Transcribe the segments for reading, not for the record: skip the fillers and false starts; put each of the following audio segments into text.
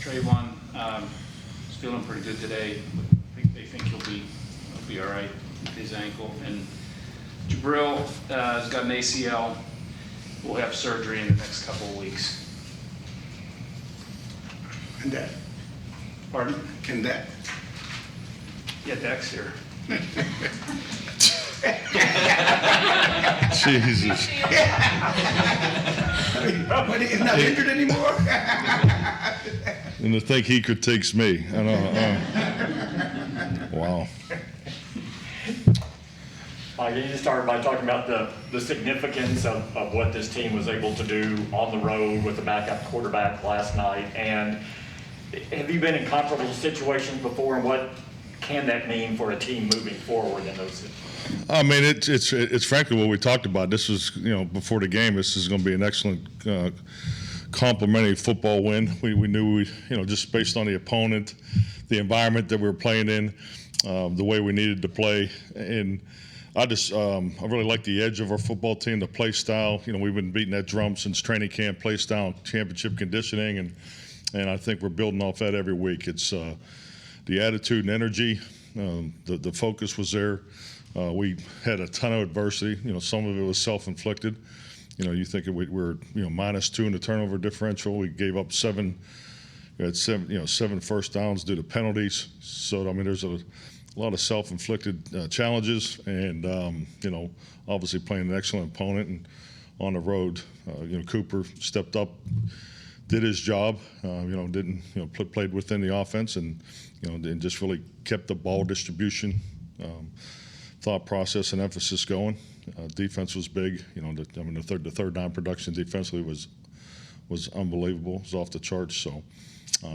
Trayvon is feeling pretty good today. They think he'll be all right with his ankle. And Jabril has got an ACL. We'll have surgery in the next couple of weeks. And Dak? Pardon? And Dak? Yeah, Dak's here. Jesus. But he's not injured anymore? And to think he critiques me. I know. Wow. You just started by talking about the significance of what this team was able to do on the road with the backup quarterback last night. And have you been in comparable situations before, and what can that mean for a team moving forward in those situations? I mean, it's frankly what we talked about. This was, before the game, this is going to be an excellent complimentary football win. We knew just based on the opponent, the environment that we were playing in, the way we needed to play. And I really like the edge of our football team, the play style. We've been beating that drum since training camp, play style, championship conditioning, and I think we're building off that every week. It's the attitude and energy, the focus was there. We had a ton of adversity. Some of it was self-inflicted. You think we were -2 in the turnover differential. We gave up seven first downs due to penalties. So I mean, there's a lot of self-inflicted challenges, and obviously playing an excellent opponent and on the road. Cooper stepped up, did his job. Played within the offense, and and just really kept the ball distribution, thought process, and emphasis going. Defense was big. The third down production defensively was unbelievable. It was off the charts. So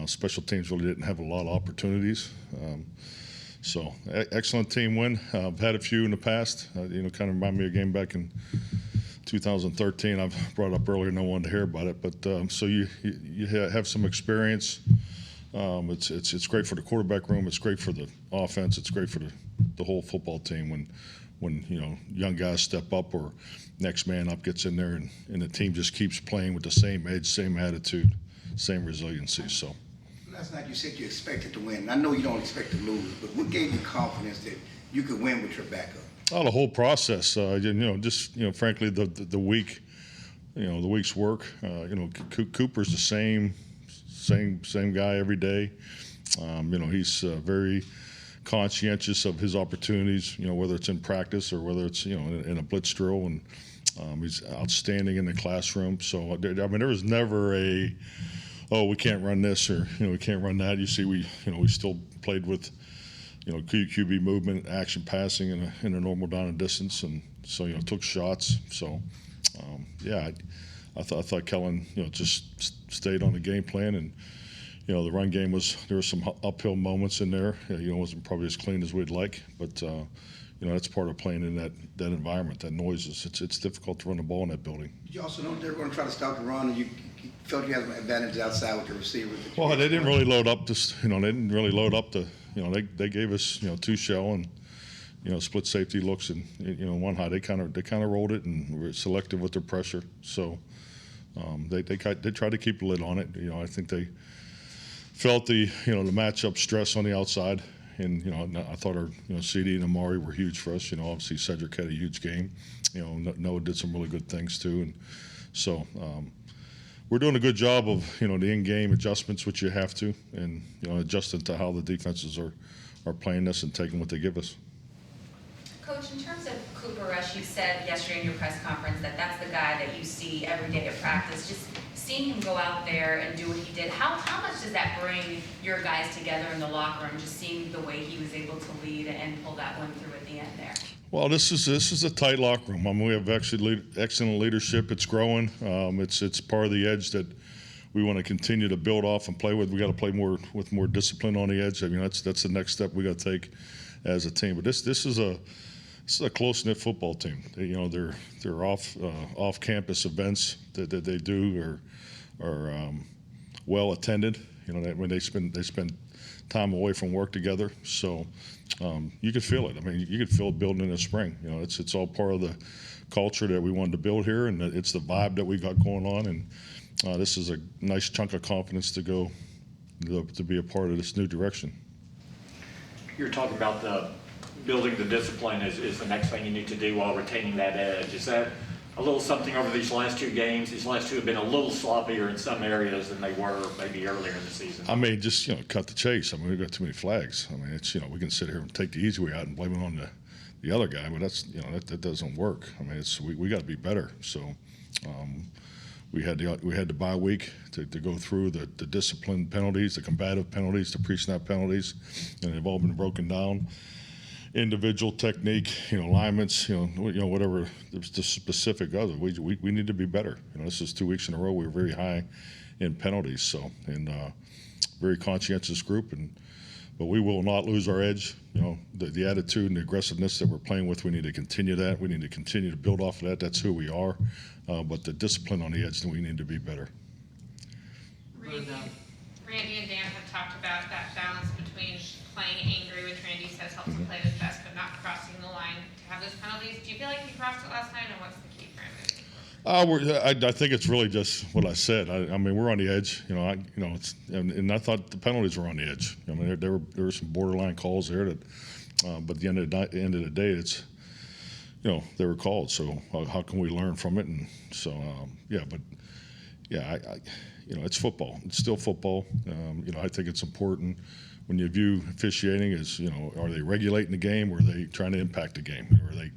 special teams really didn't have a lot of opportunities. So excellent team win. I've had a few in the past. Kind of remind me of a game back in 2013. I've brought up earlier. No one to hear about it, but so you have some experience. It's great for the quarterback room. It's great for the offense. It's great for the whole football team when young guys step up or next man up gets in there and the team just keeps playing with the same edge, same attitude, same resiliency. So. Last night you said you expected to win. I know you don't expect to lose, but what gave you confidence that you could win with your backup? Oh, the whole process. Frankly, the week, the week's work. Cooper's the same guy every day. He's very conscientious of his opportunities. Whether it's in practice or whether it's in a blitz drill, and he's outstanding in the classroom. So there was never we can't run this or we can't run that. You see, we still played with QB movement, action passing in a normal down and distance, and so took shots. So I thought Kellen just stayed on the game plan, and the run game there were some uphill moments in there. It wasn't probably as clean as we'd like, but that's part of playing in that environment, that noises. It's difficult to run the ball in that building. Did you also know they were going to try to stop the run, and you felt you had an advantage outside with the receivers? Well, they didn't really load up this. They didn't really load up the. They gave us two shell and split safety looks and one high. They kind of rolled it and were selective with their pressure. So they tried to keep a lid on it. I think they felt the matchup stress on the outside, and I thought our CD and Amari were huge for us. Obviously Cedric had a huge game. Noah did some really good things too, and so. We're doing a good job of the in-game adjustments, which you have to, and adjusting to how the defenses are playing this and taking what they give us. Coach, in terms of Cooper Rush, you said yesterday in your press conference that that's the guy that you see every day at practice. Just seeing him go out there and do what he did, how much does that bring your guys together in the locker room? Just seeing the way he was able to lead and pull that one through at the end there. Well, this is a tight locker room. We have actually excellent leadership. It's growing. It's part of the edge that we want to continue to build off and play with. We got to play with more discipline on the edge. That's the next step we got to take as a team. But this is a close-knit football team. They're off-campus events that they do are well attended. When they spend time away from work together. So. You could feel it. You could feel it building in the spring. It's all part of the culture that we wanted to build here, and it's the vibe that we got going on. And this is a nice chunk of confidence to go to be a part of this new direction. You're talking about building the discipline is the next thing you need to do while retaining that edge. Is that a little something over these last two games? These last two have been a little sloppier in some areas than they were maybe earlier in the season. I mean, just, cut the chase. I mean, we've got too many flags. I mean, it's, we can sit here and take the easy way out and blame it on the other guy, but that's, that doesn't work. I mean, we got to be better. So we had the bye week to go through the discipline penalties, the combative penalties, the pre-snap penalties, and they've all been broken down. Individual technique, alignments, whatever the specific other. We need to be better. This is 2 weeks in a row we were very high in penalties. So, and very conscientious group, but we will not lose our edge. The attitude and the aggressiveness that we're playing with, we need to continue that. We need to continue to build off of that. That's who we are. But the discipline on the edge, we need to be better. Randy and Dan have talked about that balance between playing angry, which Randy says helps him play his best, but not crossing the line to have those penalties. Do you feel like you crossed it last night, and what's the key for him? I think it's really just what I said. I mean, we're on the edge. And I thought the penalties were on the edge. I mean, there were some borderline calls there that, but at the end of the day, it's, they were called. So how can we learn from it? And so it's football. It's still football. I think it's important when you view officiating as, are they regulating the game or are they trying to impact the game? Or are they,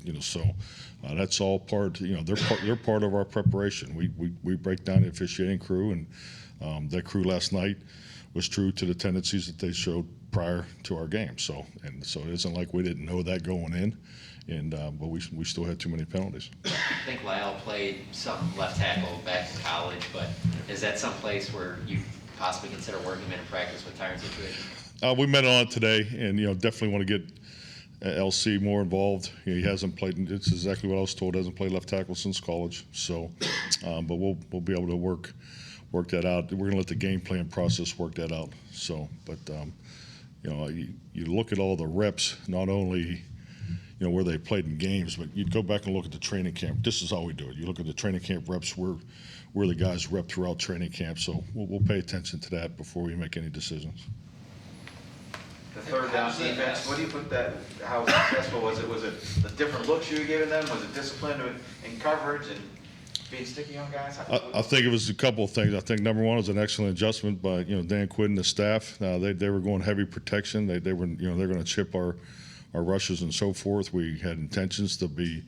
that's all part, they're part of our preparation. We break down the officiating crew, and that crew last night was true to the tendencies that they showed prior to our game. So it isn't like we didn't know that going in, but we still had too many penalties. I think Lyle played some left tackle back in college, but is that some place where you possibly consider working him in practice with tiring situations? We met on it today, and definitely want to get LC more involved. He hasn't played. It's exactly what I was told. Hasn't played left tackle since college. So, but we'll be able to work that out. We're going to let the game plan process work that out. So, but you look at all the reps, not only where they played in games, but you go back and look at the training camp. This is how we do it. You look at the training camp reps. Where the guys rep throughout training camp. So we'll pay attention to that before we make any decisions. The third down defense, what do you put that, how successful was it? Was it the different looks you were giving them? Was it discipline in coverage and being sticky on guys? I think it was a couple of things. I think number one was an excellent adjustment by Dan Quinn and the staff. They were going heavy protection. They were they're going to chip our rushes and so forth. We had intentions to be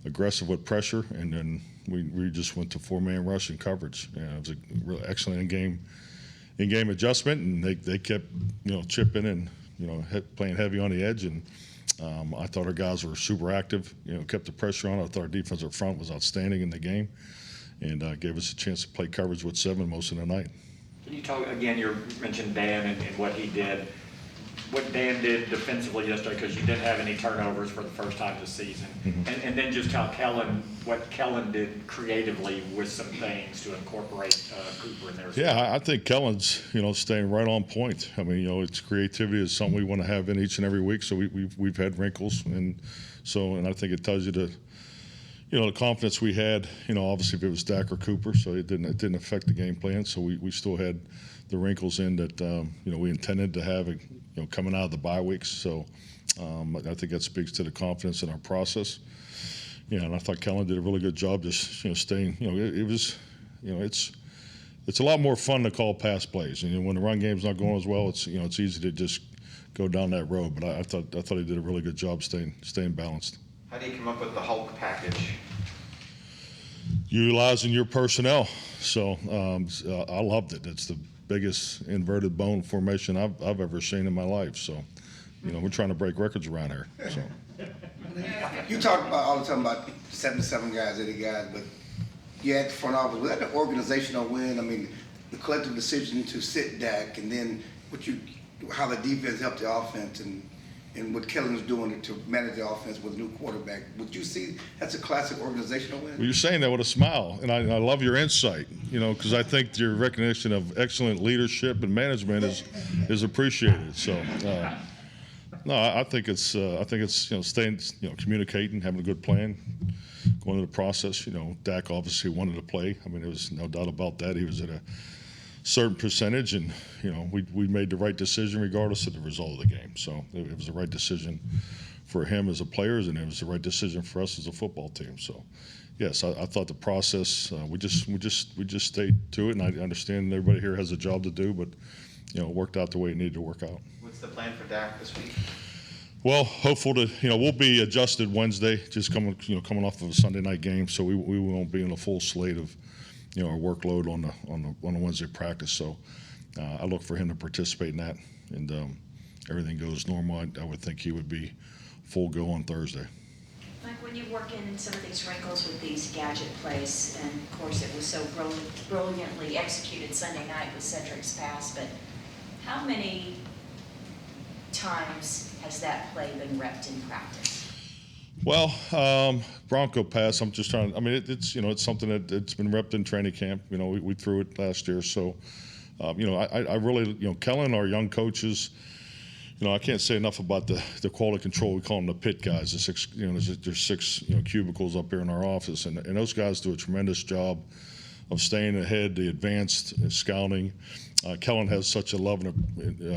aggressive with pressure, and then we just went to 4-man rush and coverage. It was a really excellent in-game adjustment, and they kept chipping and playing heavy on the edge, and I thought our guys were super active, kept the pressure on. I thought our defensive front was outstanding in the game, and gave us a chance to play coverage with 7 most of the night. Can you talk again? You mentioned Dan and what he did. What Dan did defensively yesterday, because you didn't have any turnovers for the first time this season, and then just how what Kellen did creatively with some things to incorporate Cooper in there. Yeah, I think Kellen's staying right on point. I mean, it's creativity is something we want to have in each and every week. So we've had wrinkles, and I think it tells you the confidence we had. Obviously if it was Dak or Cooper, so it didn't affect the game plan. So we still had the wrinkles in that we intended to have coming out of the bye weeks. So I think that speaks to the confidence in our process. And I thought Kellen did a really good job just staying. It was it's a lot more fun to call pass plays. And when the run game's not going as well, it's easy to just go down that road. But I thought he did a really good job staying balanced. How do you come up with the Hulk package? Utilizing your personnel. So I loved it. It's the biggest inverted bone formation I've ever seen in my life. So, we're trying to break records around here. So. You talk about all the time about 77 guys, 80 guys, but you had the front office. Was that an organizational win? I mean, the collective decision to sit Dak, and then how the defense helped the offense, and what Kellen's doing to manage the offense with a new quarterback. Would you see that's a classic organizational win? Well, you're saying that with a smile, and I love your insight, because I think your recognition of excellent leadership and management is appreciated. So, no, I think it's staying, communicating, having a good plan, going through the process. Dak obviously wanted to play. I mean, there was no doubt about that. He was at a certain percentage, and we made the right decision regardless of the result of the game. So it was the right decision for him as a player, and it was the right decision for us as a football team. So yes, I thought the process, we just stayed to it, and I understand everybody here has a job to do, but it worked out the way it needed to work out. What's the plan for Dak this week? Well, hopeful to, we'll be adjusted Wednesday, just coming off of a Sunday night game, so we won't be in a full slate of, our workload on the Wednesday practice. So I look for him to participate in that, and everything goes normal. I would think he would be full go on Thursday. Mike, when you work in some of these wrinkles with these gadget plays, and of course it was so brilliantly executed Sunday night with Cedric's pass, but how many times has that play been repped in practice? Well, Bronco pass, I'm just trying, it's something it's been repped in training camp. We threw it last year. So, I really, Kellen, our young coaches, I can't say enough about the quality control. We call them the pit guys. The six, there's six, cubicles up here in our office, and those guys do a tremendous job of staying ahead, the advanced scouting. Kellen has such a love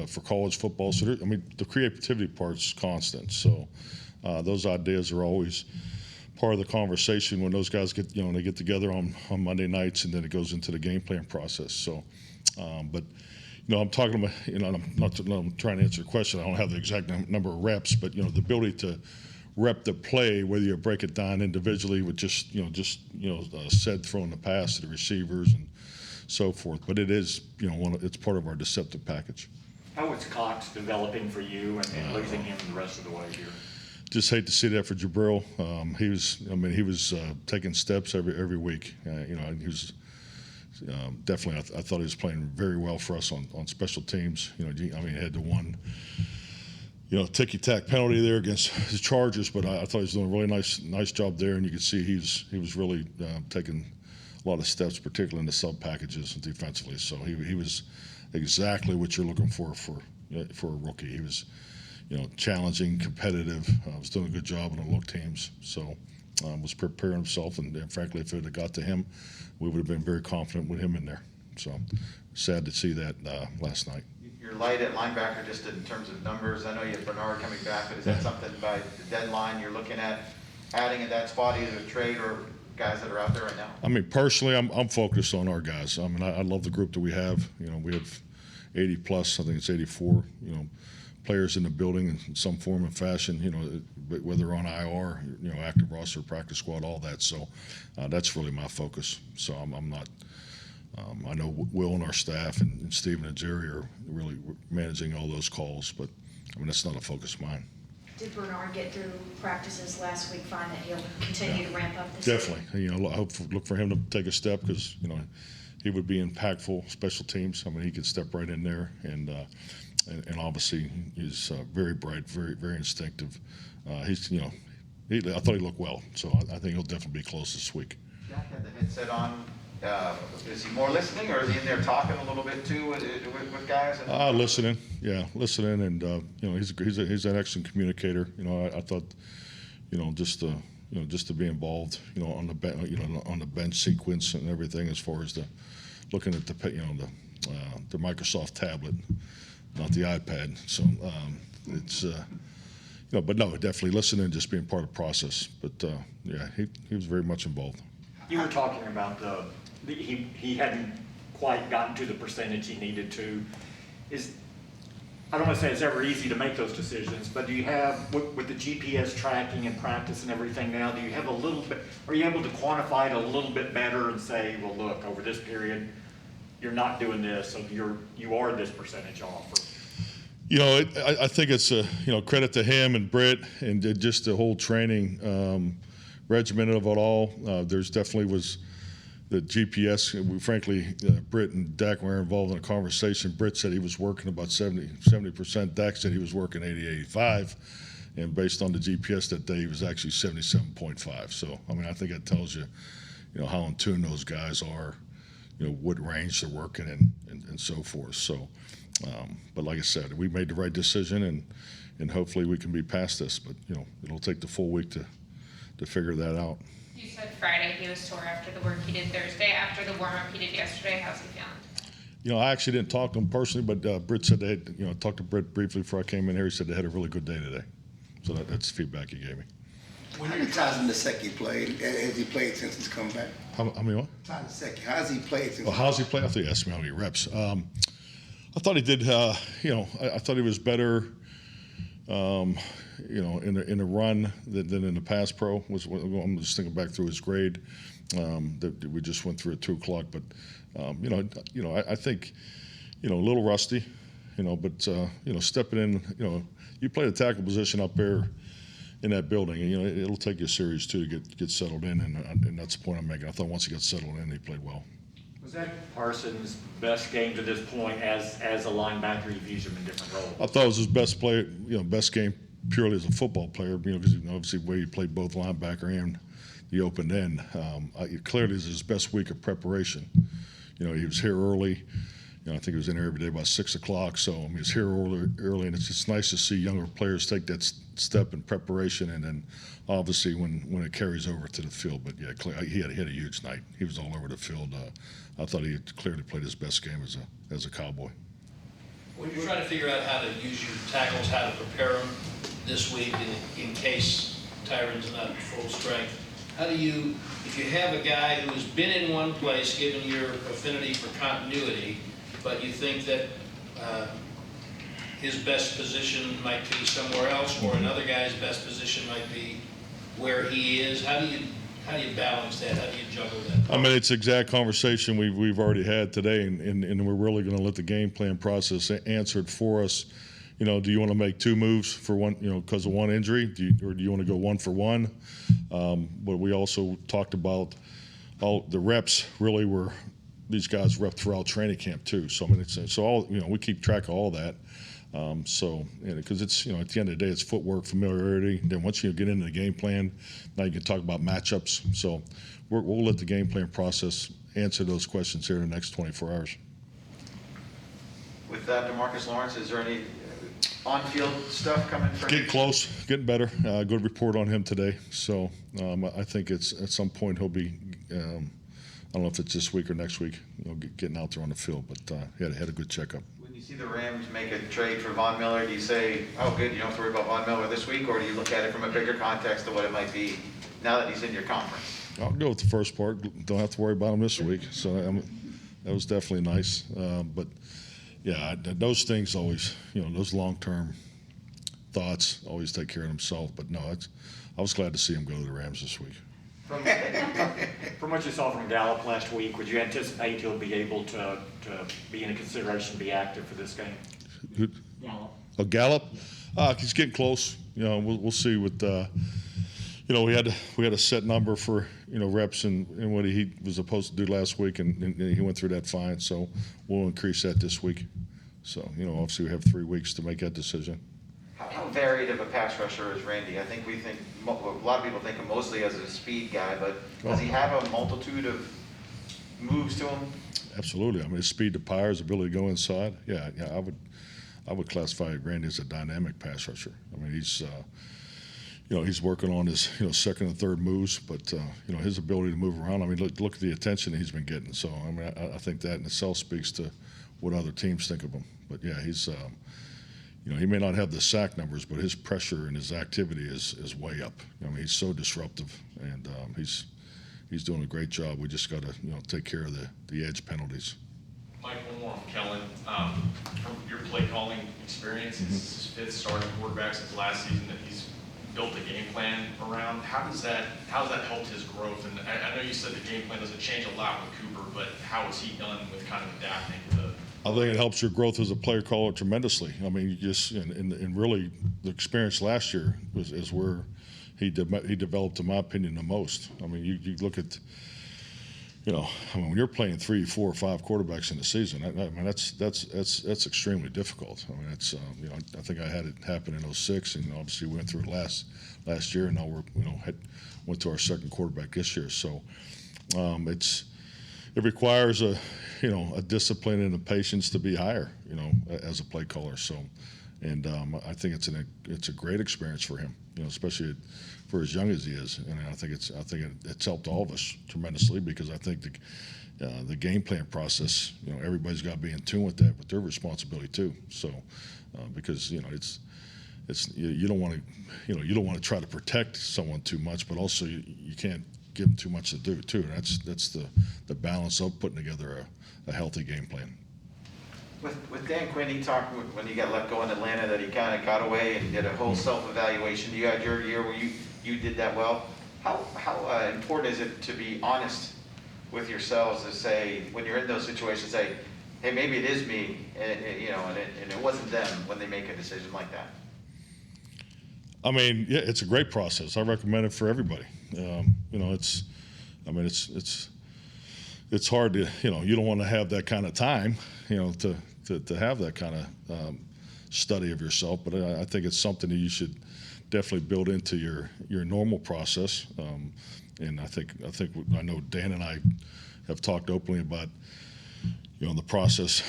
for college football. So, the creativity part's constant. So, those ideas are always part of the conversation when those guys get, they get together on Monday nights, and then it goes into the game plan process. So, but. I'm talking about, I'm trying to answer the question. I don't have the exact number of reps, but, the ability to rep the play, whether you break it down individually with just said throwing the pass to the receivers and so forth. But it is, it's part of our deceptive package. How was Cox developing for you and losing him the rest of the way here? Just hate to see that for Jabril. He was taking steps every week. He was. Definitely, I thought he was playing very well for us on special teams. He had the one, ticky-tack penalty there against the Chargers, but I thought he was doing a really nice job there, and you could see he was really taking a lot of steps, particularly in the sub packages defensively. So he was exactly what you're looking for a rookie. He was, challenging, competitive. Was doing a good job on the look teams. So was preparing himself, and frankly, if it had got to him, we would have been very confident with him in there. So sad to see that last night. You're light at linebacker just in terms of numbers. I know you have Bernard coming back, but is that something by the deadline you're looking at adding in that spot, either a trade or guys that are out there right now? Personally, I'm focused on our guys. I love the group that we have. We have 80 plus, I think it's 84, players in the building in some form and fashion, whether on IR, active roster, practice squad, all that. So that's really my focus. So I'm not, I know Will and our staff and Stephen and Jerry are really managing all those calls, but that's not a focus of mine. Did Bernard get through practices last week, find that he'll continue to ramp up this Definitely. I look for him to take a step because, he would be impactful special teams. He could step right in there, and obviously he's very bright, very, very instinctive. I thought he looked well, so I think he'll definitely be close this week. Jack had the headset on. Is he more listening, or is he in there talking a little bit too with guys? Listening, and he's an excellent communicator. I thought, just to be involved, on the bench sequence and everything, as far as looking at the Microsoft tablet, not the iPad. So it's but no, definitely listening, just being part of the process. But he was very much involved. You were talking about he hadn't quite gotten to the percentage he needed to. I don't want to say it's ever easy to make those decisions, but do you have, with the GPS tracking and practice and everything now, do you have a little bit, are you able to quantify it a little bit better and say, well, look, over this period, you're not doing this, so you are this percentage off? I think it's credit to him and Britt and just the whole training regimen of it all. There's definitely was the GPS. Frankly, Britt and Dak were involved in a conversation. Britt said he was working about 70%. Dak said he was working 80-85. And based on the GPS that day, he was actually 77.5. So, I think that tells you, how in tune those guys are, what range they're working in and so forth. So, but like I said, we made the right decision, and hopefully we can be past this. But, it'll take the full week to figure that out. You said Friday he was sore after the work he did Thursday. After the warm-up he did yesterday, how's he feeling? I actually didn't talk to him personally, but Britt said they had, talked to Britt briefly before I came in here. He said they had a really good day today. So that's the feedback he gave me. How many times in the second he played? Has he played since he's come back? How many what? Time in the second. How's he played since? Well, how's he play? I thought you asked me how many reps. I thought he did. I thought he was better. In the run than in the pass pro. I'm just thinking back through his grade that we just went through at 2:00. But I think a little rusty. But stepping in. You play the tackle position up there in that building, and it'll take you a series too to get settled in, and that's the point I'm making. I thought once he got settled in, he played well. Was that Parsons' best game to this point as a linebacker? You've used him in different roles. I thought it was his best play, best game purely as a football player, because obviously the way he played both linebacker and the open end. Clearly, this is his best week of preparation. He was here early. I think he was in here every day about 6 o'clock. So he was here early, and it's just nice to see younger players take that step in preparation, and then obviously when it carries over to the field. But yeah, he had a huge night. He was all over the field. I thought he had clearly played his best game as a Cowboy. When you're trying to figure out how to use your tackles, how to prepare them this week in case Tyron's not full strength, how do you, if you have a guy who has been in one place, given your affinity for continuity, but you think that his best position might be somewhere else, or another guy's best position might be where he is, how do you balance that? How do you juggle that? I mean, it's the exact conversation we've already had today, and we're really going to let the game plan process answer it for us. Do you want to make two moves for one, because of one injury, or do you want to go 1 for 1? But we also talked about all the reps. Really, were these guys rep throughout training camp too. So I mean, it's all we keep track of all that. Because it's at the end of the day, it's footwork, familiarity. Then once you get into the game plan, now you can talk about matchups. So we'll let the game plan process answer those questions here in the next 24 hours. With that, DeMarcus Lawrence, is there any on-field stuff coming from? Getting close, getting better. Good report on him today. So I think it's at some point he'll be. I don't know if it's this week or next week. Getting out there on the field, but he had a good checkup. When you see the Rams make a trade for Von Miller, do you say, "Oh, good, you don't have to worry about Von Miller this week," or do you look at it from a bigger context of what it might be now that he's in your conference? I'll go with the first part. Don't have to worry about him this week. So that was definitely nice. But yeah, those things always, those long-term thoughts always take care of themselves. But no, I was glad to see him go to the Rams this week. From what you saw from Gallup last week, would you anticipate he'll be able to be in a consideration to be active for this game? Gallup. Oh, Gallup? He's getting close. We'll see. With we had a set number for reps and what he was supposed to do last week, and he went through that fine. So we'll increase that this week. So obviously we have 3 weeks to make that decision. How varied of a pass rusher is Randy? I think a lot of people think of mostly as a speed guy, but does he have a multitude of moves to him? Absolutely. I mean, his speed to power, his ability to go inside. Yeah. I would classify Randy as a dynamic pass rusher. I mean, he's working on his second and third moves, but his ability to move around. I mean, look at the attention that he's been getting. So I mean, I think that in itself speaks to what other teams think of him. But yeah, he's. He may not have the sack numbers, but his pressure and his activity is way up. I mean, he's so disruptive, and he's doing a great job. We just got to take care of the edge penalties. Mike, one more on Kellen. From your play calling experience, it's his 5th starting quarterback since last season that he's built a game plan around. How's that helped his growth? And I know you said the game plan doesn't change a lot with Cooper, but how has he done with kind of adapting to? I think it helps your growth as a player caller tremendously. I mean, you just and really the experience last year is where he developed, in my opinion, the most. I mean, you look at, when you're playing 3, 4, 5 quarterbacks in the season, I mean that's extremely difficult. I mean, it's I think I had it happen in 2006, and obviously we went through it last year, and now we're went to our second quarterback this year. So it requires a discipline and a patience to be higher, as a play caller. So, and I think it's a great experience for him, especially for as young as he is. And I think it's helped all of us tremendously, because I think the game plan process, everybody's got to be in tune with that, with their responsibility too. So, because you don't want to try to protect someone too much, but also you can't give them too much to do too. And that's the balance of putting together a healthy game plan. With Dan Quinn, he talked when he got let go in Atlanta that he kind of got away and did a whole self-evaluation. You had your year where you did that well. How important is it to be honest with yourselves, to say, when you're in those situations, say, hey, maybe it is me, and it wasn't them, when they make a decision like that? I mean, yeah, it's a great process. I recommend it for everybody. It's hard to, you don't want to have that kind of time, to have that kind of study of yourself. But I think it's something that you should definitely build into your normal process. And I know Dan and I have talked openly about, the process,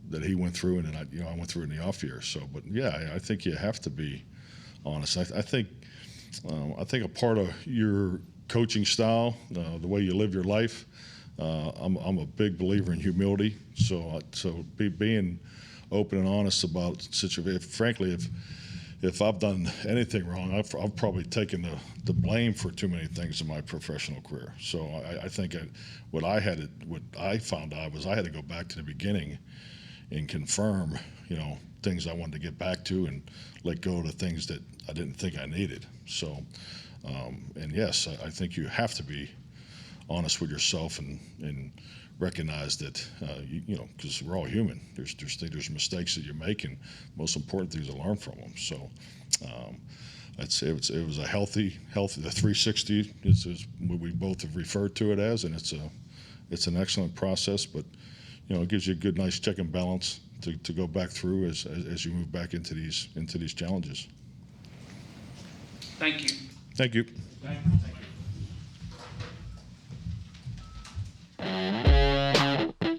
that he went through, and then I went through in the off year. So, but yeah, I think you have to be honest. I think a part of your coaching style, the way you live your life, I'm a big believer in humility. So being open and honest about situations. Frankly, if I've done anything wrong, I've probably taken the blame for too many things in my professional career. So I think what I found out was I had to go back to the beginning and confirm, things I wanted to get back to, and let go of the things that I didn't think I needed. So, and yes, I think you have to be honest with yourself and recognize that, because we're all human. There's mistakes that you make, and most important thing is to learn from them. So, I'd say it was a healthy, the 360 is what we both have referred to it as, and it's an excellent process. But it gives you a good, nice check and balance to go back through as you move back into these challenges. Thank you. Thank you. Thank you.